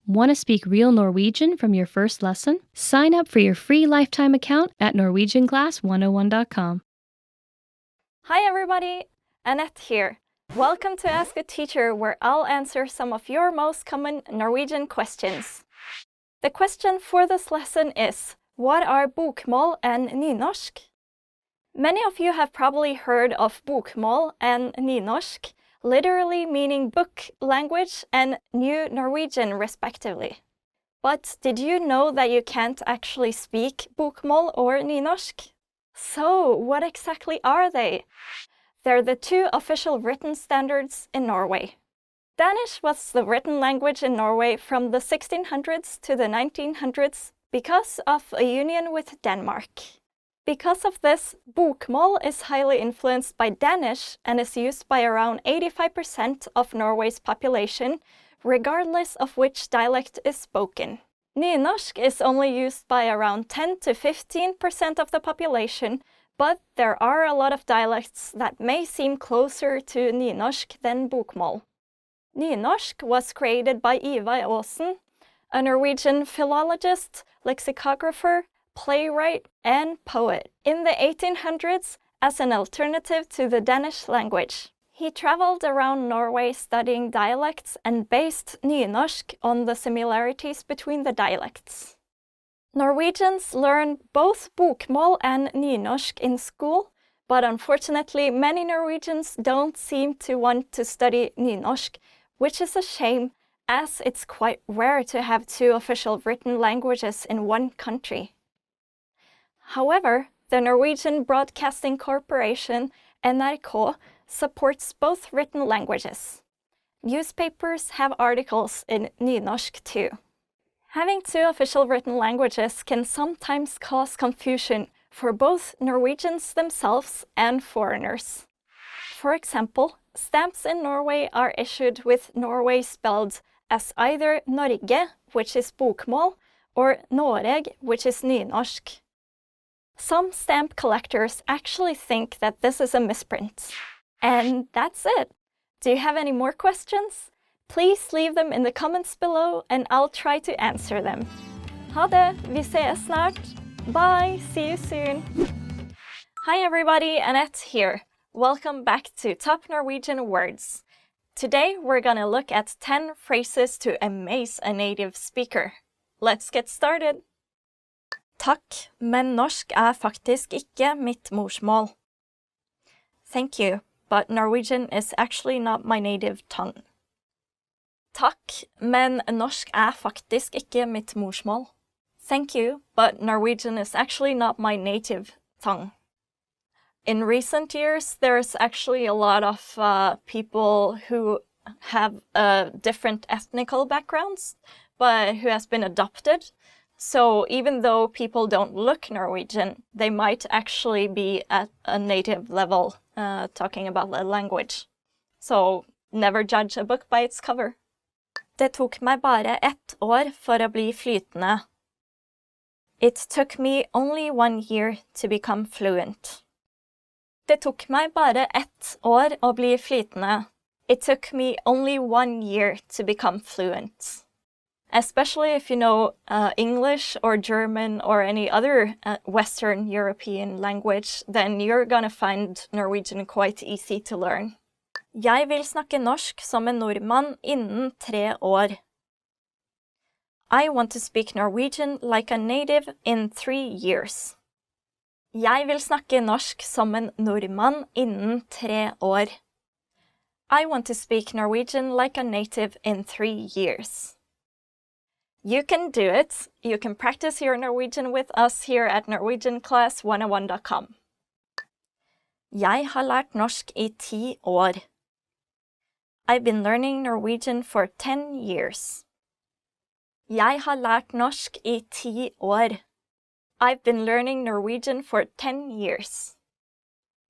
Want to speak real Norwegian from your first lesson? Sign up for your free lifetime account at norwegianclass101.com. Hi everybody, Annette here. Welcome to Ask a Teacher, where I'll answer some of your most common Norwegian questions. The question for this lesson is, what are bokmål and nynorsk? Many of you have probably heard of bokmål and nynorsk, literally meaning book language and New Norwegian respectively. But did you know that you can't actually speak bokmål or nynorsk? So, what exactly are they? They're the two official written standards in Norway. Danish was the written language in Norway from the 1600s to the 1900s because of a union with Denmark. Because of this, bokmål is highly influenced by Danish and is used by around 85% of Norway's population, regardless of which dialect is spoken. Nynorsk is only used by around 10 to 15% of the population, but there are a lot of dialects that may seem closer to nynorsk than bokmål. Nynorsk was created by Ivar Aasen, a Norwegian philologist, lexicographer, playwright, and poet in the 1800s as an alternative to the Danish language. He traveled around Norway studying dialects and based nynorsk on the similarities between the dialects. Norwegians learn both bokmål and nynorsk in school, but unfortunately many Norwegians don't seem to want to study nynorsk, which is a shame, as it's quite rare to have two official written languages in one country. However, the Norwegian Broadcasting Corporation, NRK, supports both written languages. Newspapers have articles in nynorsk too. Having two official written languages can sometimes cause confusion for both Norwegians themselves and foreigners. For example, stamps in Norway are issued with Norway spelled as either Norge, which is bokmål, or Noreg, which is nynorsk. Some stamp collectors actually think that this is a misprint. And that's it. Do you have any more questions? Please leave them in the comments below and I'll try to answer them. Ha det, vi ses snart. Bye, see you soon. Hi everybody, Annette here. Welcome back to Top Norwegian Words. Today we're gonna look at 10 phrases to amaze a native speaker. Let's get started. Takk, men norsk faktisk ikke mitt morsmål. Thank you, but Norwegian is actually not my native tongue. Takk, men norsk faktisk ikke mitt morsmål. Thank you, but Norwegian is actually not my native tongue. In recent years, there's actually a lot of people who have different ethnical backgrounds, but who has been adopted. So even though people don't look Norwegian, they might actually be at a native level talking about the language. So never judge a book by its cover. Det tok meg bare 1 år for å bli flytende. It took me only 1 year to become fluent. Det tok meg bare 1 år å bli flytende. It took me only 1 year to become fluent. Especially if you know English or German or any other Western European language, then you're gonna find Norwegian quite easy to learn. Jeg vil snakke norsk som en nordmann innen 3 år. I want to speak Norwegian like a native in 3 years. Jeg vil snakke norsk som en nordmann innen 3 år. I want to speak Norwegian like a native in 3 years. You can do it. You can practice your Norwegian with us here at norwegianclass101.com. Jeg har lært norsk i 10 år. I've been learning Norwegian for 10 years. Jeg har lært norsk i 10 år. I've been learning Norwegian for 10 years.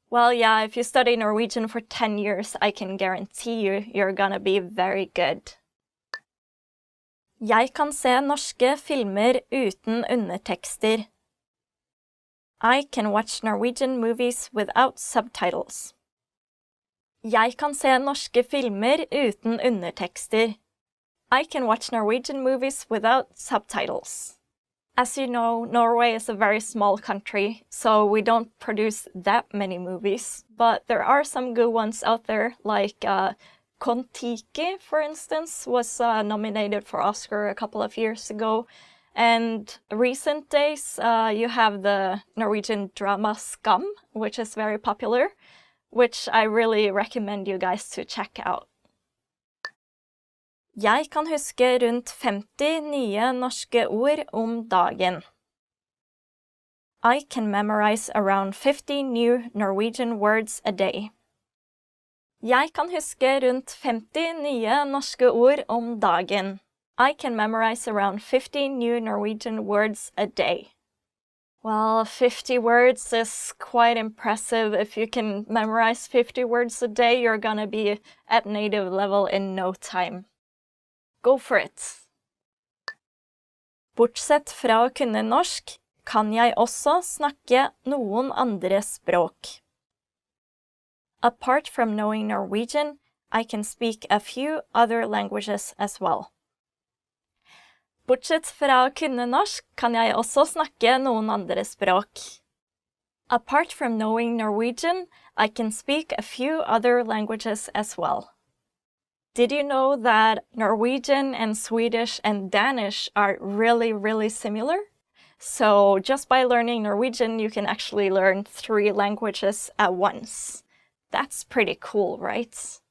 Well, yeah, if you study Norwegian for 10 years, I can guarantee you're gonna be very good. Jeg kan se norske filmer uten undertekster. I can watch Norwegian movies without subtitles. Jeg kan se norske filmer uten undertekster. I can watch Norwegian movies without subtitles. As you know, Norway is a very small country, so we don't produce that many movies. But there are some good ones out there, like Kon-Tiki, for instance, was nominated for Oscar a couple of years ago. And recent days, you have the Norwegian drama Skam, which is very popular, which I really recommend you guys to check out. Jeg kan huske rundt 50 nye norske ord om dagen. I can memorize around 50 new Norwegian words a day. Jeg kan huske rundt 50 nye norske ord om dagen. I can memorize around 50 new Norwegian words a day. Well, 50 words is quite impressive. If you can memorize 50 words a day, you're gonna be at native level in no time. Go for it! Bortsett fra å kunne norsk, kan jeg også snakke noen andre språk. Apart from knowing Norwegian, I can speak a few other languages as well. Bortsett fra å kunne norsk, kan jeg også snakke noen andre språk. Apart from knowing Norwegian, I can speak a few other languages as well. Did you know that Norwegian and Swedish and Danish are really, really similar? So just by learning Norwegian, you can actually learn 3 languages at once. That's pretty cool, right?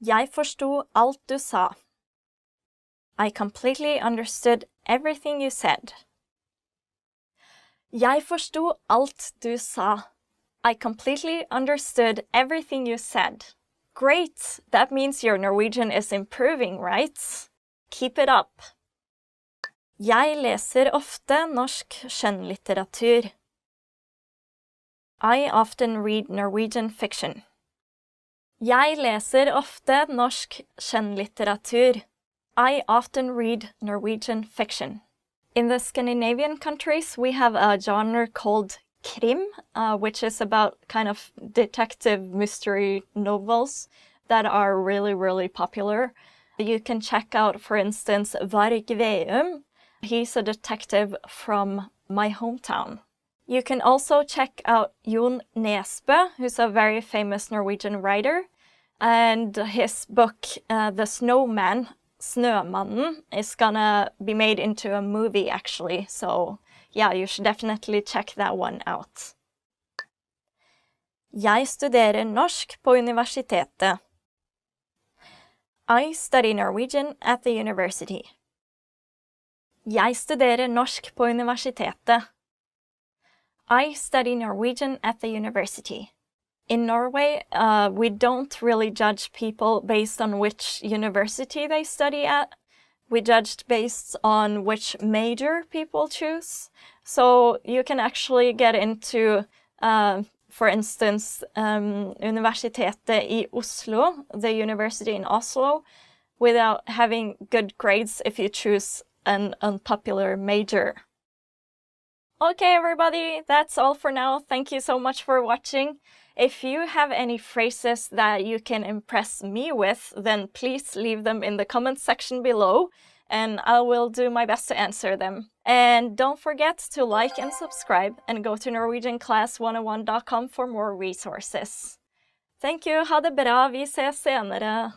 Jeg forsto alt du sa. I completely understood everything you said. Jeg forsto alt du sa. I completely understood everything you said. Great! That means your Norwegian is improving, right? Keep it up. Jeg leser ofte norsk skjønnlitteratur. I often read Norwegian fiction. Jeg leser ofte norsk skjønnlitteratur. I often read Norwegian fiction. In the Scandinavian countries, we have a genre called krim, which is about kind of detective mystery novels that are really, really popular. You can check out, for instance, Varg Veum. He's a detective from my hometown. You can also check out Jon Nesbø, who's a very famous Norwegian writer, and his book, The Snowman, Snømannen, is gonna be made into a movie actually, so yeah, you should definitely check that one out. Jeg studerer norsk på universitetet. I study Norwegian at the university. Jeg studerer norsk på universitetet. I study Norwegian at the university. In Norway, we don't really judge people based on which university they study at. We judged based on which major people choose. So you can actually get into, for instance, Universitetet I Oslo, the university in Oslo, without having good grades if you choose an unpopular major. Okay, everybody, that's all for now. Thank you so much for watching. If you have any phrases that you can impress me with, then please leave them in the comment section below, and I will do my best to answer them. And don't forget to like and subscribe, and go to NorwegianClass101.com for more resources. Thank you, ha det bra, vi ses senere.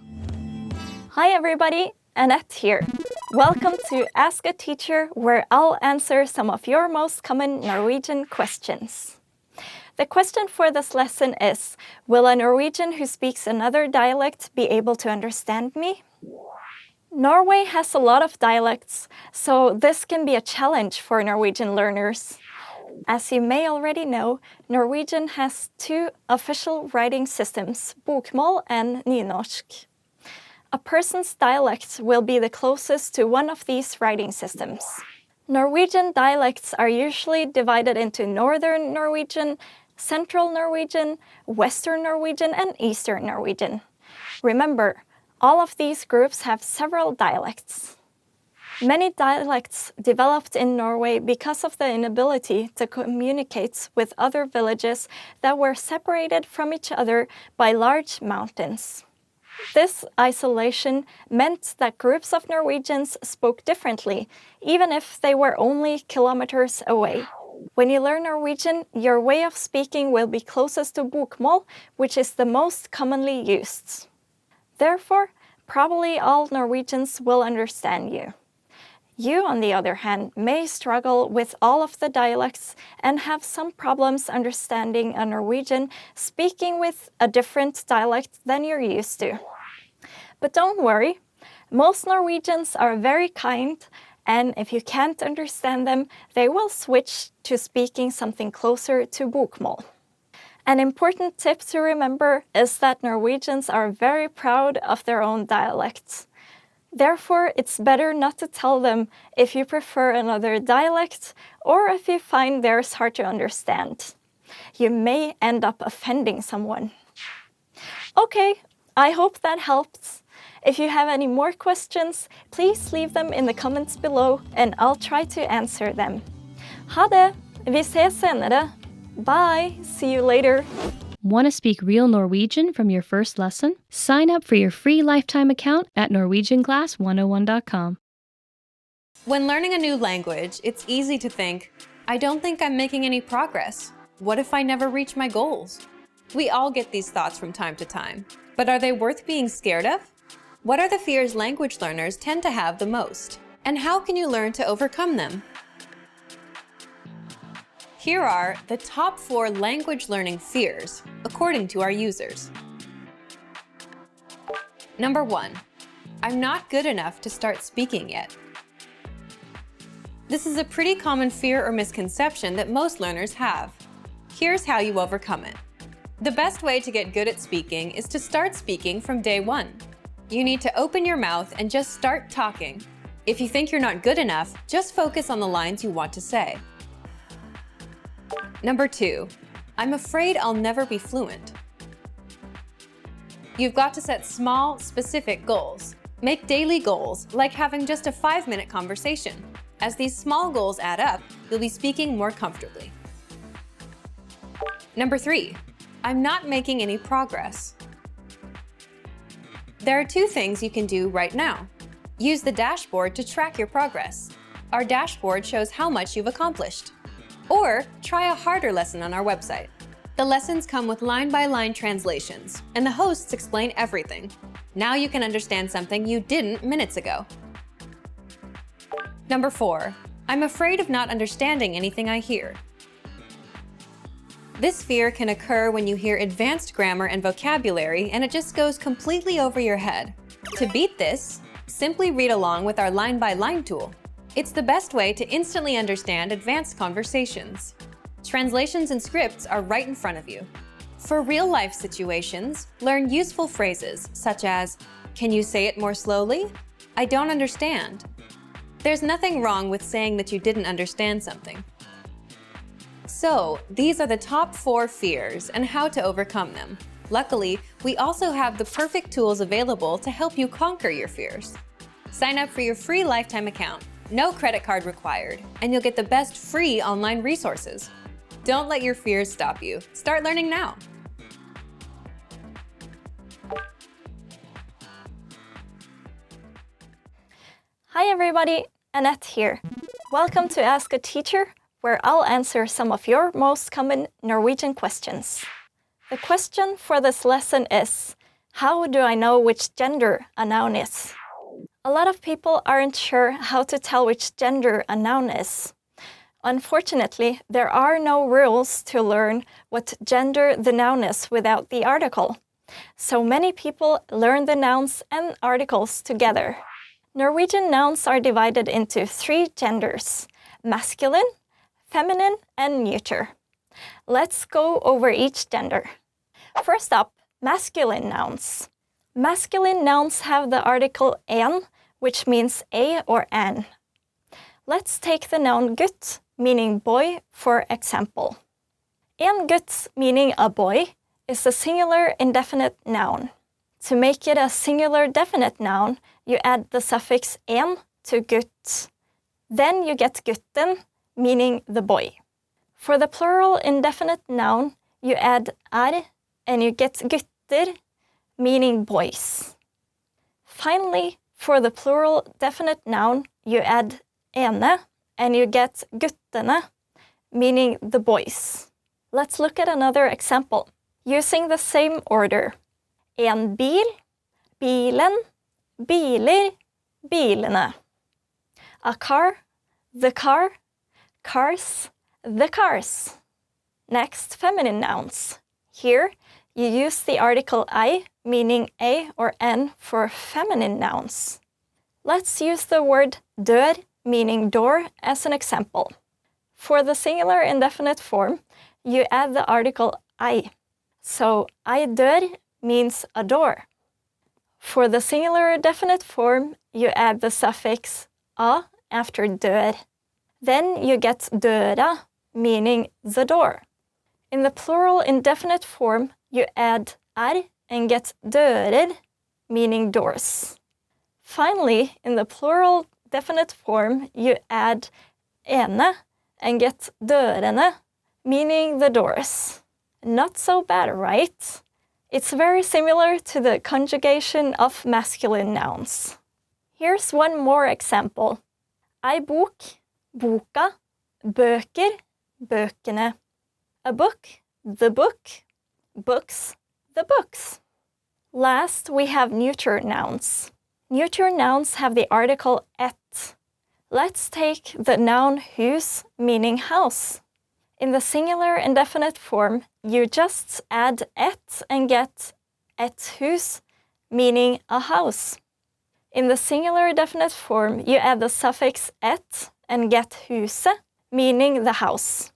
Hi everybody, Annette here. Welcome to Ask a Teacher, where I'll answer some of your most common Norwegian questions. The question for this lesson is, will a Norwegian who speaks another dialect be able to understand me? Norway has a lot of dialects, so this can be a challenge for Norwegian learners. As you may already know, Norwegian has 2 official writing systems, Bokmål and Nynorsk. A person's dialect will be the closest to one of these writing systems. Norwegian dialects are usually divided into Northern Norwegian, Central Norwegian, Western Norwegian, and Eastern Norwegian. Remember, all of these groups have several dialects. Many dialects developed in Norway because of the inability to communicate with other villages that were separated from each other by large mountains. This isolation meant that groups of Norwegians spoke differently, even if they were only kilometers away. When you learn Norwegian, your way of speaking will be closest to Bokmål, which is the most commonly used. Therefore, probably all Norwegians will understand you. You, on the other hand, may struggle with all of the dialects and have some problems understanding a Norwegian speaking with a different dialect than you're used to. But don't worry, most Norwegians are very kind, and if you can't understand them, they will switch to speaking something closer to Bokmål. An important tip to remember is that Norwegians are very proud of their own dialects. Therefore, it's better not to tell them if you prefer another dialect or if you find theirs hard to understand. You may end up offending someone. Okay, I hope that helps. If you have any more questions, please leave them in the comments below and I'll try to answer them. Ha det! Vi ses senere. Bye! See you later! Want to speak real Norwegian from your first lesson? Sign up for your free lifetime account at NorwegianClass101.com. When learning a new language, it's easy to think, I don't think I'm making any progress. What if I never reach my goals? We all get these thoughts from time to time, but are they worth being scared of? What are the fears language learners tend to have the most? And how can you learn to overcome them? Here are the top 4 language learning fears, according to our users. Number 1, I'm not good enough to start speaking yet. This is a pretty common fear or misconception that most learners have. Here's how you overcome it. The best way to get good at speaking is to start speaking from day 1. You need to open your mouth and just start talking. If you think you're not good enough, just focus on the lines you want to say. Number 2, I'm afraid I'll never be fluent. You've got to set small, specific goals. Make daily goals, like having just a 5-minute conversation. As these small goals add up, you'll be speaking more comfortably. Number 3, I'm not making any progress. There are 2 things you can do right now. Use the dashboard to track your progress. Our dashboard shows how much you've accomplished. Or try a harder lesson on our website. The lessons come with line-by-line translations, and the hosts explain everything. Now you can understand something you didn't minutes ago. Number 4, I'm afraid of not understanding anything I hear. This fear can occur when you hear advanced grammar and vocabulary and it just goes completely over your head. To beat this, simply read along with our line-by-line tool. It's the best way to instantly understand advanced conversations. Translations and scripts are right in front of you. For real-life situations, learn useful phrases such as, "Can you say it more slowly? I don't understand." There's nothing wrong with saying that you didn't understand something. So, these are the top 4 fears and how to overcome them. Luckily, we also have the perfect tools available to help you conquer your fears. Sign up for your free lifetime account. No credit card required, and you'll get the best free online resources. Don't let your fears stop you. Start learning now. Hi everybody, Annette here. Welcome to Ask a Teacher, where I'll answer some of your most common Norwegian questions. The question for this lesson is, how do I know which gender a noun is? A lot of people aren't sure how to tell which gender a noun is. Unfortunately, there are no rules to learn what gender the noun is without the article. So many people learn the nouns and articles together. Norwegian nouns are divided into 3 genders: masculine, feminine, and neuter. Let's go over each gender. First up, masculine nouns. Masculine nouns have the article en, which means a or an. Let's take the noun gutt, meaning boy, for example. En gutt, meaning a boy, is a singular indefinite noun. To make it a singular definite noun, you add the suffix en to gutt. Then you get gutten, meaning the boy. For the plural indefinite noun, you add er, and you get gutter. meaning boys. Finally, for the plural definite noun, you add ene, and you get guttene, meaning the boys. Let's look at another example, using the same order. En bil, bilen, biler, bilene. A car, the car, cars, the cars. Next, feminine nouns. Here, you use the article I, meaning a or n, for feminine nouns. Let's use the word dør, meaning door, as an example. For the singular indefinite form, you add the article I. So, I dør means a door. For the singular definite form, you add the suffix a after dør. Then you get døra, meaning the door. In the plural indefinite form, you add er and get dører, meaning doors. Finally, in the plural definite form, you add ene and get dørene, meaning the doors. Not so bad, right? It's very similar to the conjugation of masculine nouns. Here's one more example. Ei bok, boka, bøker, bøkene. A book, the book, books, the books. Last, we have neuter nouns. Neuter nouns have the article et. Let's take the noun hus, meaning house. In the singular indefinite form, you just add et and get et hus, meaning a house. In the singular definite form, you add the suffix et and get huse, meaning the house.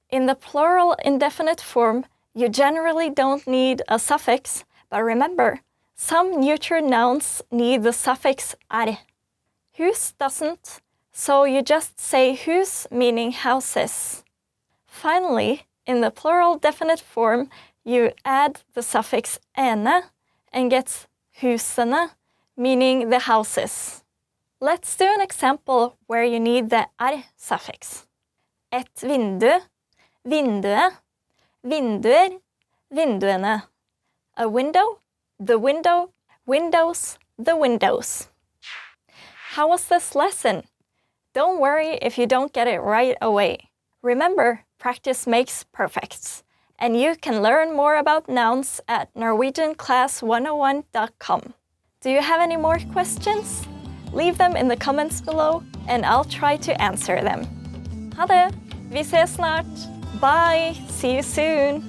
In the plural indefinite form, you generally don't need a suffix, but remember, some neuter nouns need the suffix er. Hus doesn't, so you just say hus, meaning houses. Finally, in the plural definite form, you add the suffix ene and get husene, meaning the houses. Let's do an example where you need the er suffix. Et vindu, vinduet, vinduer, vinduene. A window, the window, windows, the windows. How was this lesson? Don't worry if you don't get it right away. Remember, practice makes perfect. And you can learn more about nouns at norwegianclass101.com. Do you have any more questions? Leave them in the comments below and I'll try to answer them. Ha det! Vi ses snart! Bye! See you soon!